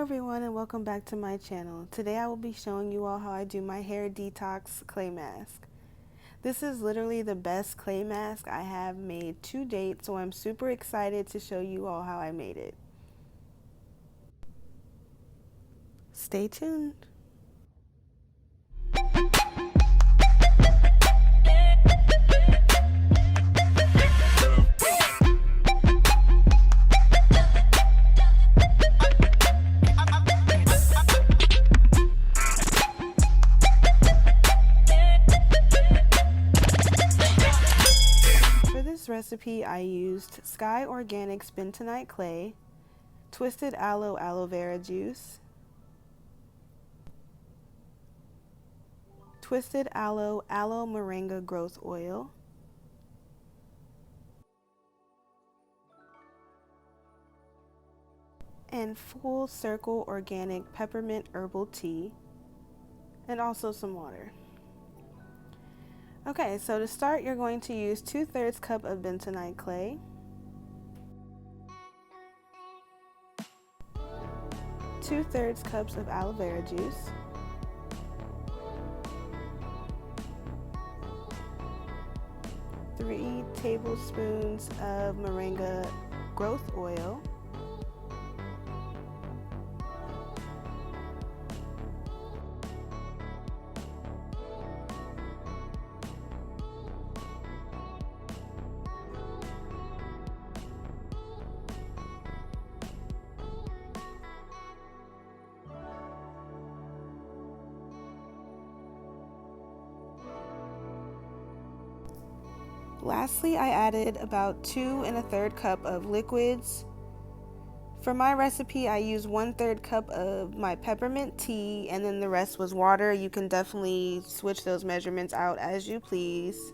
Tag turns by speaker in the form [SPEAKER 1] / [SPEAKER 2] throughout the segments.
[SPEAKER 1] everyone, and welcome back to my channel. Today I will be showing you all how I do my hair detox clay mask. This is literally the best clay mask I have made to date, so I'm super excited to show you all how I made it. Stay tuned. Recipe I used Sky Organics Bentonite Clay, twisted aloe vera juice, twisted aloe moringa growth oil, and full circle organic peppermint herbal tea, and also some water. Okay, so to start, you're going to use 2/3 cup of bentonite clay, 2/3 cups of aloe vera juice, 3 tablespoons of moringa growth oil, Lastly, I added about 2 1/3 cup of liquids. For my recipe, I used 1/3 cup of my peppermint tea, and then the rest was water. You can definitely switch those measurements out as you please.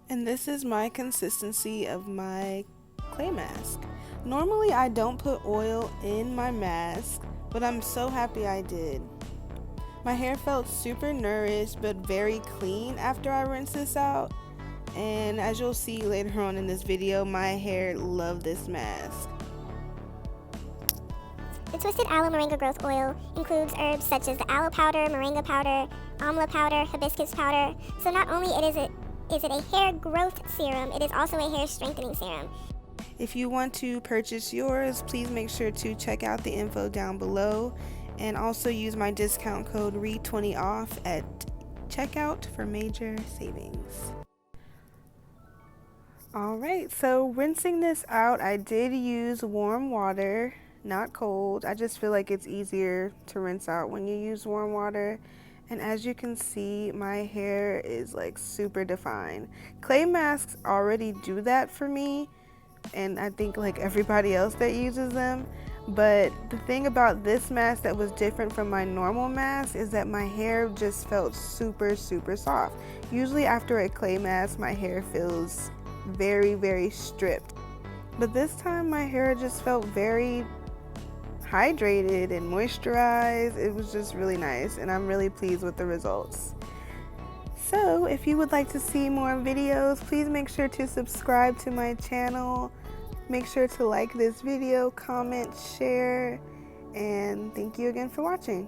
[SPEAKER 1] And this is my consistency of my clay mask. Normally, I don't put oil in my mask, but I'm so happy I did. My hair felt super nourished but very clean after I rinsed this out, and as you'll see later on in this video, my hair loved this mask.
[SPEAKER 2] The twisted aloe moringa growth oil includes herbs such as the aloe powder, moringa powder, amla powder, hibiscus powder. So not only is it a hair growth serum, it is also a hair strengthening serum.
[SPEAKER 1] If you want to purchase yours, please make sure to check out the info down below, and also use my discount code READ20OFF at checkout for major savings. Alright, so rinsing this out, I did use warm water, not cold. I just feel like it's easier to rinse out when you use warm water. And as you can see, my hair is like super defined. Clay masks already do that for me, and I think like everybody else that uses them. But the thing about this mask that was different from my normal mask is that my hair just felt super soft. Usually after a clay mask, my hair feels very stripped, but this time my hair just felt very hydrated and moisturized. It was just really nice, and I'm really pleased with the results. So if you would like to see more videos, please make sure to subscribe to my channel. Make sure to like this video, comment, share, and thank you again for watching.